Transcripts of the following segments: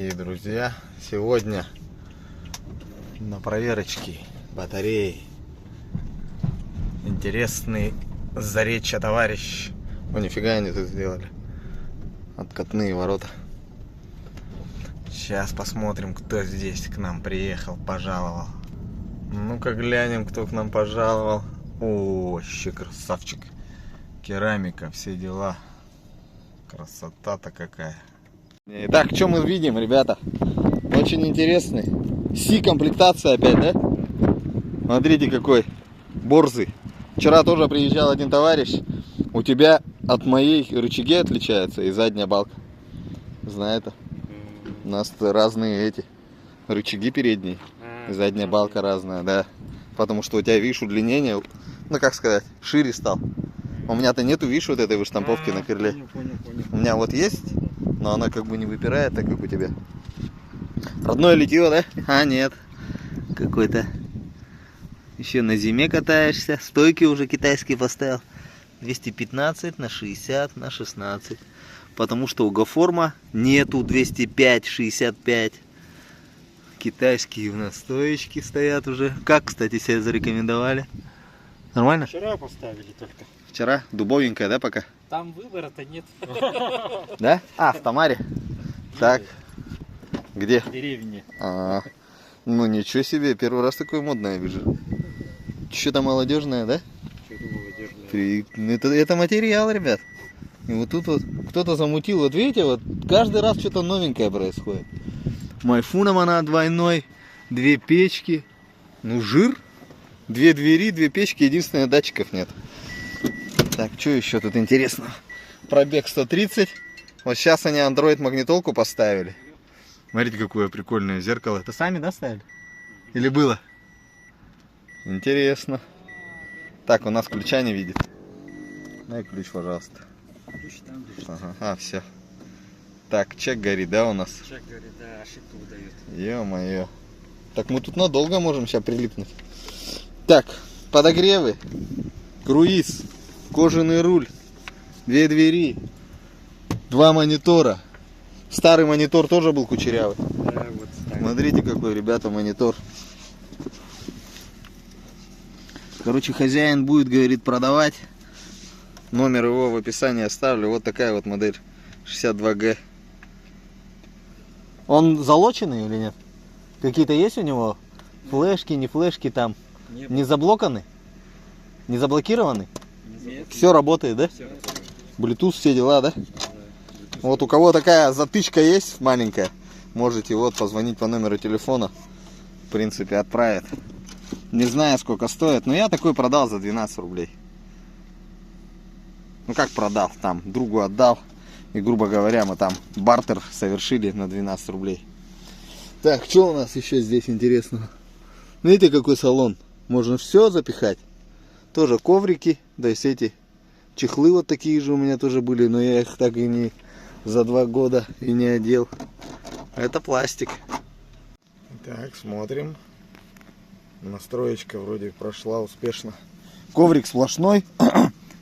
дорогие друзья, сегодня на проверочке батареи интересный заречья товарищ. О, нифига они тут сделали. Откатные ворота. Сейчас посмотрим, кто здесь к нам приехал, пожаловал. Ну-ка глянем, кто к нам пожаловал. О, вообще красавчик. Керамика, все дела. Красота-то какая. Итак, что мы видим, ребята? Очень интересный. Си-комплектация опять, да? Смотрите, какой борзый. Вчера тоже приезжал один товарищ. У тебя от моей рычаги отличается и задняя балка. Знаю это. У нас разные эти рычаги передние. И задняя балка разная, да. Потому что у тебя, видишь, удлинение, ну как сказать, шире стал. У меня-то нету, видишь, вот этой выштамповки на крыле. Понял. У меня вот есть, но она как бы не выпирает, так как у тебя. Родное летило, да? А, нет. Какой-то. Еще на зиме катаешься. Стойки уже китайские поставил. 215 на 60 на 16. Потому что угоформа нету 205-65. Китайские у нас стоечки стоят уже. Как, кстати, себя зарекомендовали? Нормально? Вчера поставили только. Вчера? Дубовенькая, да, пока? Там выбора-то нет. Да? А, в Тамаре? Так. Где? В деревне. Ну ничего себе, первый раз такое модное вижу. Что-то молодежное, да? Что-то молодежное. Это материал, ребят. И вот тут вот кто-то замутил. Вот видите, вот каждый раз что-то новенькое происходит. Майфуном она двойной, две печки. Ну жир. Две двери, две печки, единственное, датчиков нет. Так, что еще тут интересно? Пробег 130. Вот сейчас они Android магнитолку поставили. Смотрите, какое прикольное зеркало. Это сами, да, ставили? Или было? Интересно. Так, у нас ключа не видит. Дай ключ, пожалуйста. Ключ там лежит. Ага, все. Так, чек горит, да, у нас? Чек горит, да, ошибку выдает. Ё-моё. Так мы тут надолго можем сейчас прилипнуть. Так, подогревы, круиз, кожаный руль, две двери, два монитора. Старый монитор тоже был кучерявый. Да, вот так. Смотрите, какой, ребята, монитор. Короче, хозяин будет, говорит, продавать. Номер его в описании оставлю. Вот такая вот модель 62G. Он залоченный или нет? Какие-то есть у него флешки, не флешки там? Не заблоканы? Не заблокированы? Нет. Все работает, да? Все. Bluetooth, все дела, да? Вот у кого такая затычка есть маленькая, можете вот позвонить по номеру телефона. В принципе, отправят. Не знаю, сколько стоит, но я такой продал за 12 рублей. Ну как продал? Там другу отдал. И, грубо говоря, мы там бартер совершили на 12 рублей. Так, что у нас еще здесь интересного? Видите, какой салон? Можно все запихать. Тоже коврики, да, есть эти чехлы вот такие же у меня тоже были, но я их так и не за 2 года и не одел. Это пластик. Так, смотрим. Настроечка вроде прошла успешно. Коврик сплошной.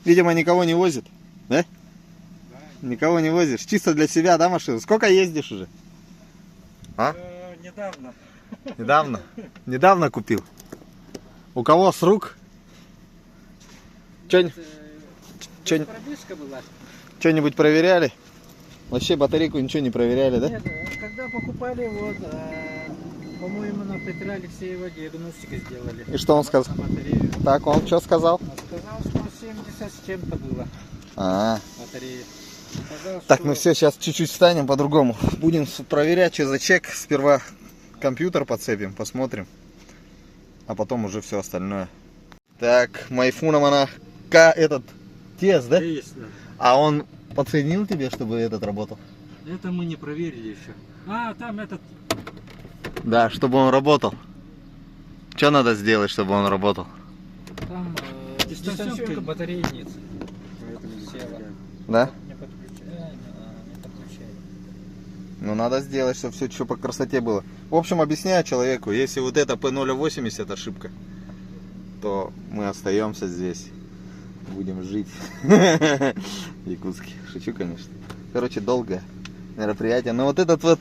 Видимо, никого не возит, да? Никого не возишь. Чисто для себя, да, машина? Сколько ездишь уже? А? Недавно. Недавно? Недавно купил. У кого с рук? Пробежка была. Что-нибудь проверяли? Вообще батарейку ничего не проверяли, да? Нет, когда покупали, вот, по-моему, на Петре Алексеева диагностику сделали. И что он сказал? На батарею. Так, он что сказал? Он сказал, что 70 с чем-то было батарея. Сказал, Так, что... мы все, сейчас чуть-чуть встанем по-другому. Будем проверять, что за чек. Сперва компьютер подцепим, посмотрим. А потом уже все остальное. Так, майфуном она этот тест, да? Есть, да. А он подсоединил тебе, чтобы этот работал? Это мы не проверили еще. А, там этот... Да, чтобы он работал. Что надо сделать, чтобы он работал? Там дистанционка батареи нет. Поэтому села. Да? Не подключай, не подключай. Ну надо сделать, чтобы все по красоте было. В общем, объясняю человеку, если вот это P080 ошибка, то мы остаемся здесь. Будем жить в Якутске. Шучу, конечно. Короче, долгое мероприятие. Но вот этот вот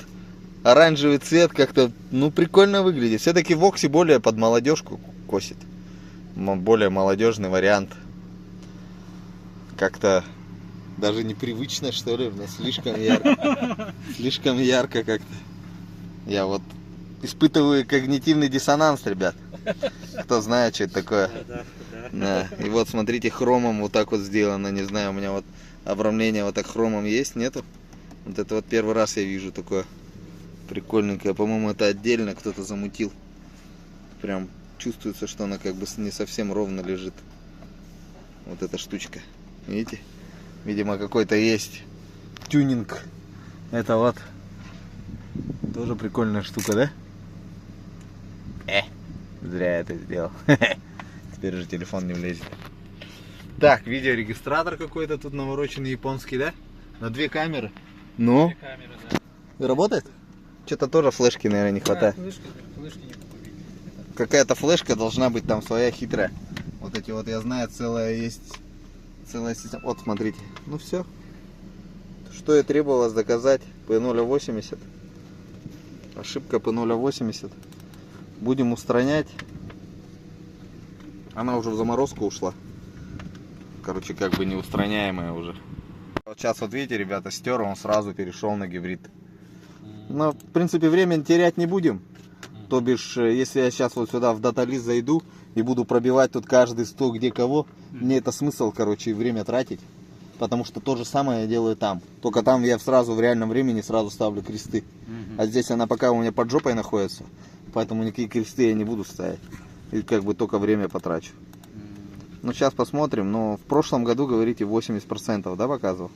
Оранжевый цвет как-то, ну, прикольно выглядит. Все-таки Вокси более под молодежку косит. Более молодежный вариант. Как-то даже непривычно, что ли, мне слишком ярко. Слишком ярко как-то. Я вот испытываю когнитивный диссонанс, ребят. Кто знает, что это такое. Да. И вот смотрите, хромом вот так вот сделано. Не знаю, у меня вот обрамление вот так хромом есть, нету? Вот это вот первый раз я вижу такое прикольненькое. По-моему, это отдельно кто-то замутил. Прям чувствуется, что она как бы не совсем ровно лежит. Вот эта штучка. Видите? Видимо, какой-то есть тюнинг. Это вот тоже прикольная штука, да? Зря я это сделал. Теперь же телефон не влезет. Так, видеорегистратор какой-то тут навороченный японский, да? На 2 камеры. Ну? 2 камеры, да. Работает? Что-то тоже флешки, наверное, не хватает. Флешки не купили. Какая-то флешка должна быть там своя хитрая. Вот эти вот, я знаю, целая есть. Целая система. Вот, смотрите. Ну все. Что и требовалось доказать. P080. Ошибка P080. Будем устранять. Она уже в заморозку ушла. Короче, как бы неустраняемая уже. Вот сейчас вот видите, ребята, стер, он сразу перешел на гибрид. Но, в принципе, время терять не будем. То бишь, если я сейчас вот сюда в даталист зайду и буду пробивать тут каждый сток где кого, мне это смысл, короче, время тратить. Потому что то же самое я делаю там. Только там я сразу в реальном времени сразу ставлю кресты. А здесь она пока у меня под жопой находится. Поэтому никакие кресты я не буду ставить. И как бы только время потрачу. Ну, сейчас посмотрим. Но в прошлом году, говорите, 80%, да, показывал?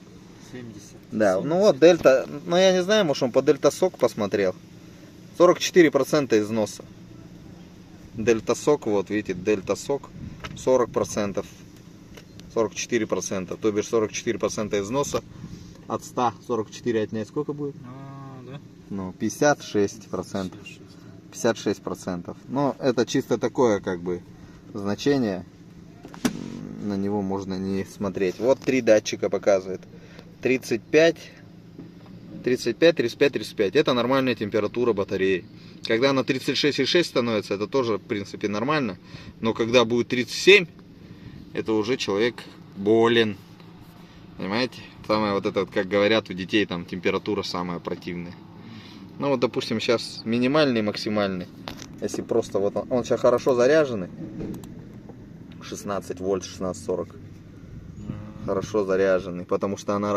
70. Да, 70. ну вот дельта. Ну, я не знаю, может он по дельта сок посмотрел. 44% износа. Дельта сок, вот видите, дельта сок 40%. 44%. То бишь 44% износа. От 100 44 отнять сколько будет? Да. Ну, 56%. 56%. Но это чисто такое, как бы, значение. На него можно не смотреть. Вот 3 датчика показывает. 35, 35, 35, 35. Это нормальная температура батареи. Когда она 36,6 становится, это тоже, в принципе, нормально. Но когда будет 37, это уже человек болен. Понимаете? Самое вот это, вот, как говорят у детей, там температура самая противная. Ну вот, допустим, сейчас минимальный, максимальный. Если просто вот он сейчас хорошо заряженный. 16 вольт, 1640. Хорошо заряженный. Потому что она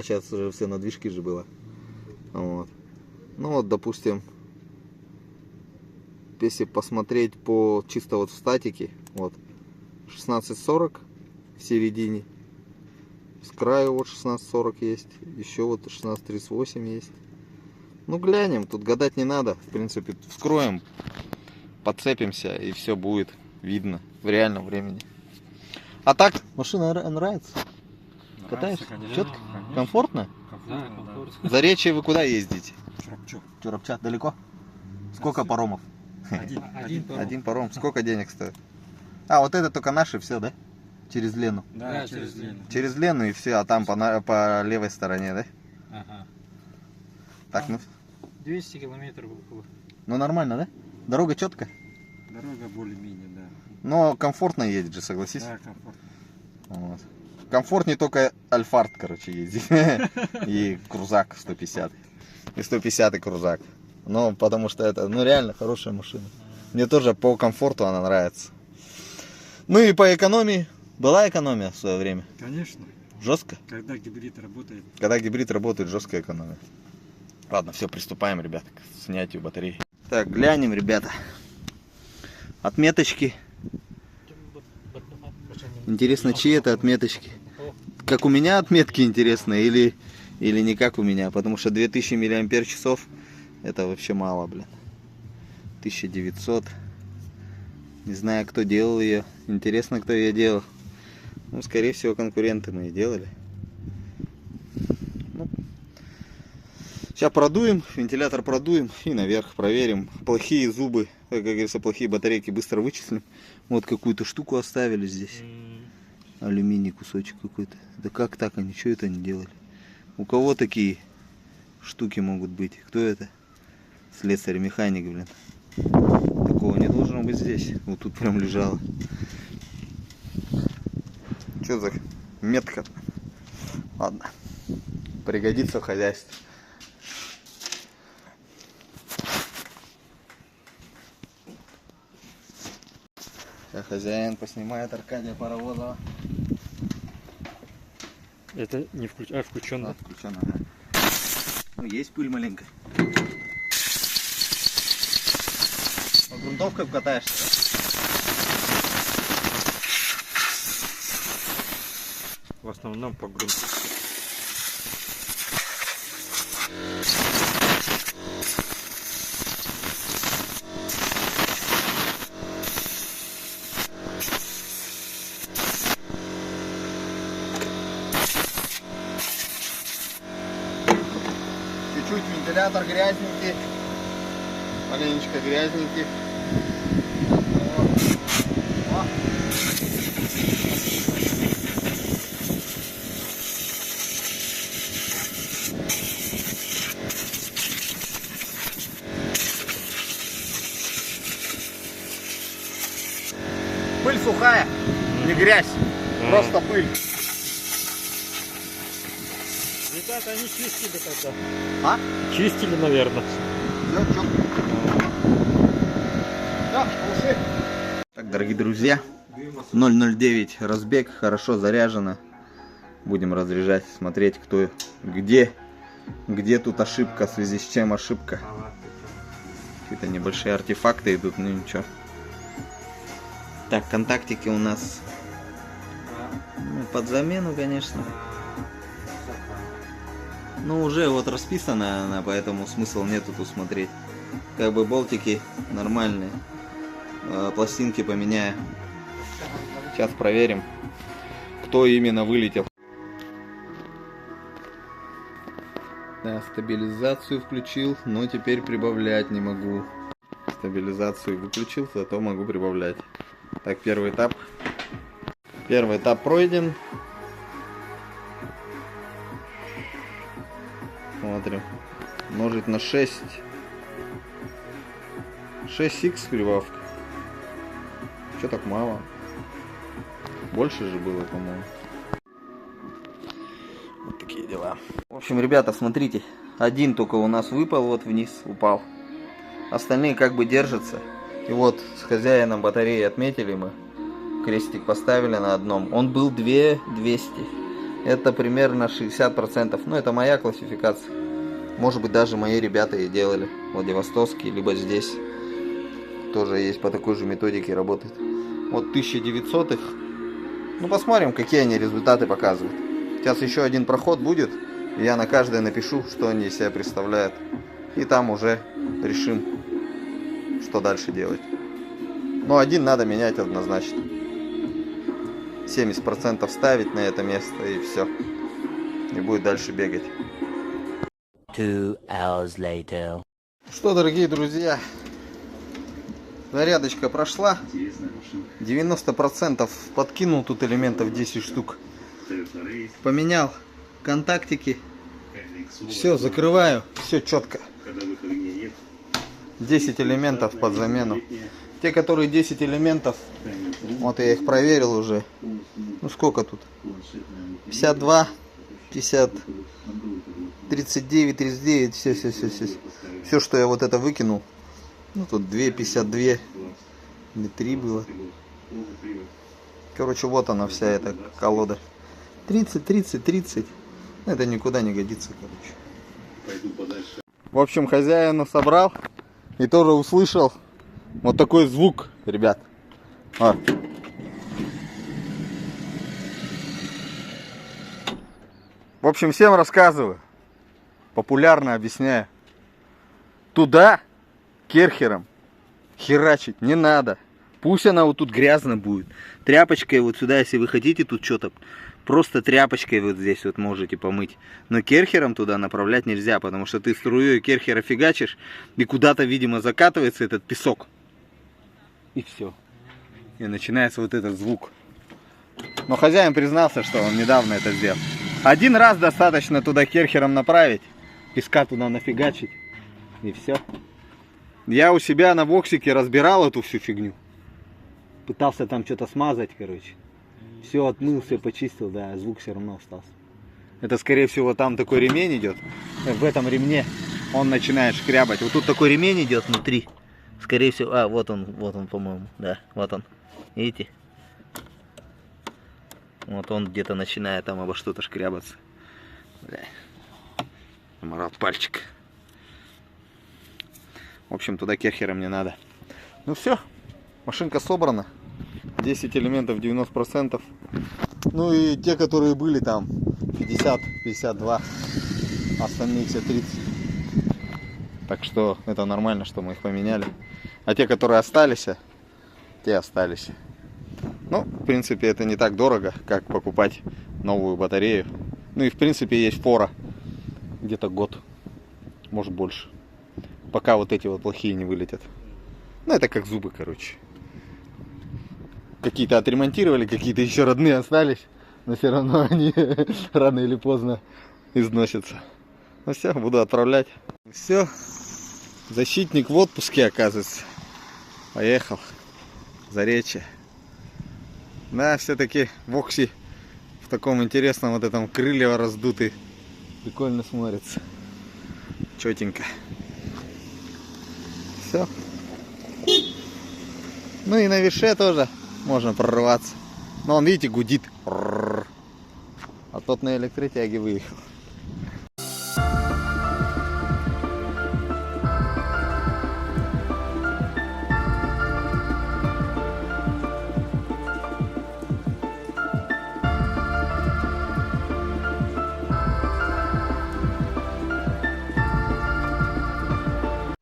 сейчас уже все на движке же была. Вот. Ну вот, допустим, если посмотреть по чисто вот в статике, вот 1640 в середине, с краю вот 1640 есть, еще вот 1638 есть. Ну глянем, тут гадать не надо, в принципе, вскроем, подцепимся и все будет видно в реальном времени. А так, машина нравится? Катаешься? Четко? Комфортно? Да, комфортно. За Речи вы куда ездите? Чурапчу. Чурапчат далеко? Сколько паромов? Один паром. Сколько денег стоит? А, вот это только наши, все, да? Через Лену. Да, через Лену. Через Лену и все, а там по левой стороне, да? Ага. Так, ну, 200 километров около. ну нормально, да? Дорога четко? Дорога более-менее, да. Но комфортно едет же, согласись? Да, комфортно. Вот. Комфортнее только Альфард, короче, ездить. И Крузак 150. И 150 Крузак. Ну, потому что это, ну, реально хорошая машина. Мне тоже по комфорту она нравится. Ну и по экономии. Была экономия в свое время? Конечно. Жестко? Когда гибрид работает. Когда гибрид работает, жесткая экономия. Ладно, все, приступаем, ребята, к снятию батареи. Так, глянем, ребята. Отметочки. Интересно, чьи это отметочки? Как у меня отметки интересные или не как у меня? Потому что 2000 мАч это вообще мало, блин. 1900. Не знаю, кто делал ее. Интересно, кто ее делал. Ну, скорее всего, конкуренты мои делали. Ну, сейчас продуем, вентилятор продуем и наверх проверим. Плохие зубы, как говорится, плохие батарейки быстро вычислим. Вот какую-то штуку оставили здесь. Алюминий кусочек какой-то. Да как так они, что это они делали? У кого такие штуки могут быть? Кто это? Слесарь-механик, блин. Такого не должно быть здесь. Вот тут прям лежало. Что за метка? Ладно. Пригодится в хозяйстве. Сейчас хозяин поснимает Аркадия Паровозова. Это не включено. Включено. Включено, ага. Ну, есть пыль маленькая. По грунтовкой катаешься? В основном по грунту. Чуть-чуть вентилятор грязненький. Маленечко грязненький. Вот. О. Пыль сухая, не грязь, просто пыль. Ребята, они чистили тогда. А? Чистили, наверное. Так, дорогие друзья, 009 разбег, хорошо заряжено. Будем разряжать, смотреть, кто где тут ошибка, в связи с чем ошибка. Какие-то небольшие артефакты идут, ну ничего. Так, контактики у нас под замену, конечно. Ну, уже вот расписана она, поэтому смысл нету тут смотреть. Как бы болтики нормальные. Пластинки поменяю. Сейчас проверим, кто именно вылетел. Да, стабилизацию включил, но теперь прибавлять не могу. Стабилизацию выключил, зато могу прибавлять. Так, первый этап. Первый этап пройден. Смотрим. Умножить на 6. 6х прибавка. Что так мало? Больше же было, по-моему. Вот такие дела. В общем, ребята, смотрите. Один только у нас выпал, вот вниз упал. Остальные как бы держатся. И вот с хозяином батареи отметили мы. Крестик поставили на одном. Он был 2200. Это примерно 60%. Ну, это моя классификация. Может быть, даже мои ребята и делали. Владивостокские, либо здесь. Тоже есть по такой же методике работает. Вот 1900-х. Ну, посмотрим, какие они результаты показывают. Сейчас еще один проход будет. И я на каждой напишу, что они из себя представляют. И там уже решим, что дальше делать. Но один надо менять однозначно. 70% ставить на это место и все. Не будет дальше бегать. 2 hours later. Что, дорогие друзья, зарядочка прошла. 90% подкинул тут элементов 10 штук. Поменял контактики. Все, закрываю. Все четко. 10 элементов под замену. Те, которые 10 элементов, вот я их проверил уже. Ну сколько тут? 52, 50, 39, 39, все. Все, что я вот это выкинул. Ну тут 2, 52, или 3 было. Короче, вот она вся эта колода. 30, 30, 30. Это никуда не годится, короче. В общем, хозяина собрал и тоже услышал вот такой звук, ребят. В общем, всем рассказываю. Популярно объясняю. Туда керхером херачить не надо. Пусть она вот тут грязно будет. Тряпочкой вот сюда, если вы хотите тут что-то, просто тряпочкой вот здесь вот можете помыть. Но керхером туда направлять нельзя, потому что ты струей керхера фигачишь, и куда-то, видимо, закатывается этот песок. И все. И начинается вот этот звук. Но хозяин признался, что он недавно это сделал. Один раз достаточно туда керхером направить, песка туда нафигачить, и все. Я у себя на воксике разбирал эту всю фигню. Пытался там что-то смазать, короче. Все отмыл, все почистил, да, звук все равно остался. Это, скорее всего, там такой ремень идет. В этом ремне он начинает шкрябать. Вот тут такой ремень идет внутри. Скорее всего, вот он, по-моему, да, вот он. Видите? Вот он где-то начинает там обо что-то шкрябаться. Бля. Морал пальчик. В общем, туда керхера мне надо. Ну все, машинка собрана. 10 элементов 90%. Ну и те, которые были там 50, 52. Остальные все 30. Так что это нормально, что мы их поменяли. А те, которые остались, те остались. Ну, в принципе, это не так дорого, как покупать новую батарею. Ну и в принципе есть фора. Где-то год. Может больше. Пока вот эти вот плохие не вылетят. Ну это как зубы, короче. Какие-то отремонтировали, какие-то еще родные остались. Но все равно они рано или поздно износятся. Ну все, буду отправлять. Все. Защитник в отпуске, оказывается. Поехал. Заречье. Да, все-таки Вокси в таком интересном вот этом крылья раздутый. Прикольно смотрится. Четенько. Все. Ну и на Више тоже можно прорваться. Но он, видите, гудит. А тот на электротяге выехал.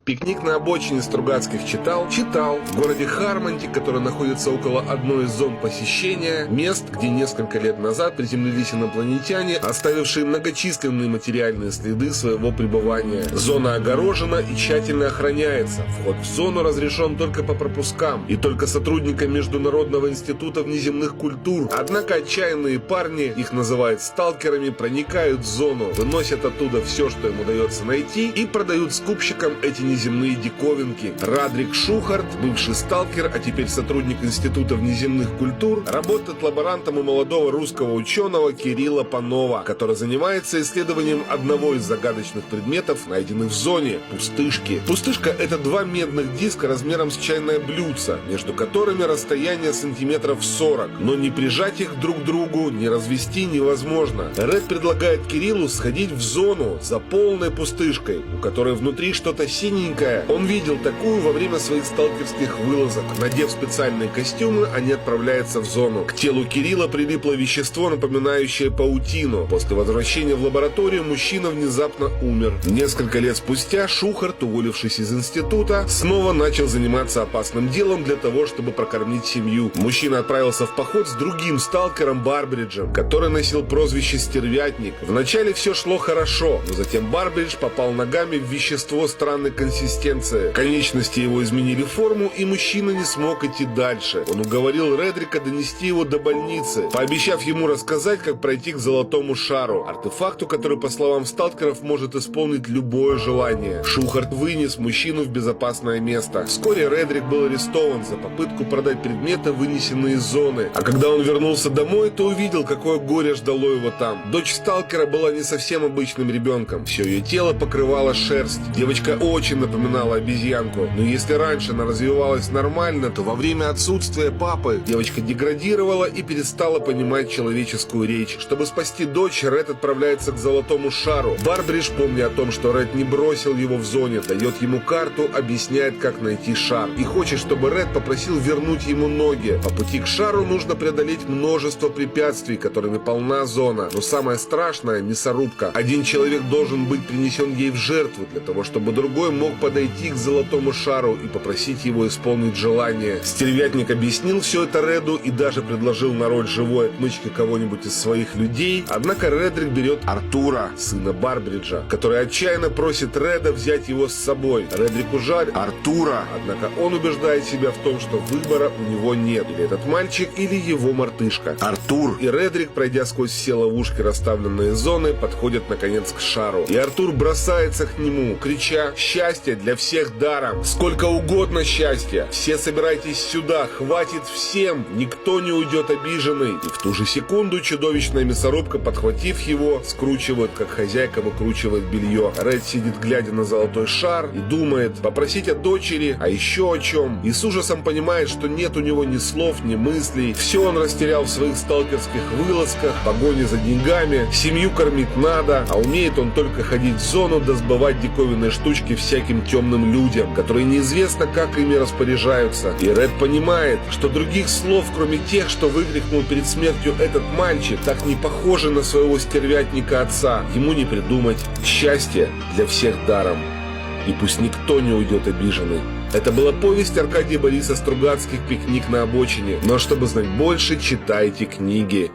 Пикник на обочине Стругацких читал? Читал. В городе Хармонди, который находится около одной из зон посещения, мест, где несколько лет назад приземлились инопланетяне, оставившие многочисленные материальные следы своего пребывания. Зона огорожена и тщательно охраняется. Вход в зону разрешен только по пропускам и только сотрудникам Международного института внеземных культур. Однако отчаянные парни, их называют сталкерами, проникают в зону, выносят оттуда все, что им удается найти, и продают скупщикам эти неземные диковинки. Радрик Шухарт, бывший сталкер, а теперь сотрудник Института внеземных культур, работает лаборантом у молодого русского ученого Кирилла Панова, который занимается исследованием одного из загадочных предметов, найденных в зоне – пустышки. Пустышка – это два медных диска размером с чайное блюдце, между которыми расстояние сантиметров 40, но не прижать их друг к другу, не развести невозможно. Ред предлагает Кириллу сходить в зону за полной пустышкой, у которой внутри что-то синенькое. Он видел такую во время своих сталкерских вылазок. Надев специальные костюмы, они отправляются в зону. К телу Кирилла прилипло вещество, напоминающее паутину. После возвращения в лабораторию мужчина внезапно умер. Несколько лет спустя Шухарт, уволившись из института, снова начал заниматься опасным делом для того, чтобы прокормить семью. Мужчина отправился в поход с другим сталкером Барбриджем, который носил прозвище Стервятник. Вначале все шло хорошо, но затем Барбридж попал ногами в вещество странной консистенции. Конечности его изменили форму, и мужчина не смог идти дальше. Он уговорил Редрика донести его до больницы, пообещав ему рассказать, как пройти к золотому шару, артефакту, который, по словам сталкеров, может исполнить любое желание. Шухарт вынес мужчину в безопасное место. Вскоре Редрик был арестован за попытку продать предметы, вынесенные из зоны. А когда он вернулся домой, то увидел, какое горе ждало его там. Дочь сталкера была не совсем обычным ребенком. Все ее тело покрывало шерсть. Девочка очень напоминала обезьянку. Но если раньше она развивалась нормально, то во время отсутствия папы девочка деградировала и перестала понимать человеческую речь. Чтобы спасти дочь, Ред отправляется к золотому шару. Барбридж, помня о том, что Ред не бросил его в зоне, дает ему карту, объясняет, как найти шар. И хочет, чтобы Ред попросил вернуть ему ноги. По пути к шару нужно преодолеть множество препятствий, которыми полна зона. Но самое страшное – мясорубка. Один человек должен быть принесен ей в жертву, для того, чтобы другой мог подойти к золотому шару и попросить его исполнить желание. Стервятник объяснил все это Реду и даже предложил на роль живой отмычки кого-нибудь из своих людей. Однако Редрик берет Артура, сына Барбриджа, который отчаянно просит Реда взять его с собой. Редрику жаль Артура, однако он убеждает себя в том, что выбора у него нет. Или этот мальчик, или его мартышка. Артур и Редрик, пройдя сквозь все ловушки, расставленные зоны, подходят наконец к шару. И Артур бросается к нему, крича: «Счастье счастье для всех даром. Сколько угодно счастья. Все собирайтесь сюда, хватит всем. Никто не уйдет обиженный. И в ту же секунду чудовищная мясорубка, подхватив его, скручивает, как хозяйка выкручивает белье. Ред сидит, глядя на золотой шар, и думает попросить о дочери, а еще о чем. И с ужасом понимает, что нет у него ни слов, ни мыслей. Все он растерял в своих сталкерских вылазках, погоне за деньгами. Семью кормить надо, а умеет он только ходить в зону да сбывать диковинные штучки всяким темным людям, которые неизвестно, как ими распоряжаются. И Ред понимает, что других слов, кроме тех, что выкрикнул перед смертью этот мальчик, так не похожи на своего стервятника отца, ему не придумать. Счастье для всех даром. И пусть никто не уйдет обиженный. Это была повесть Аркадия Бориса Стругацких «Пикник на обочине». Но чтобы знать больше, читайте книги.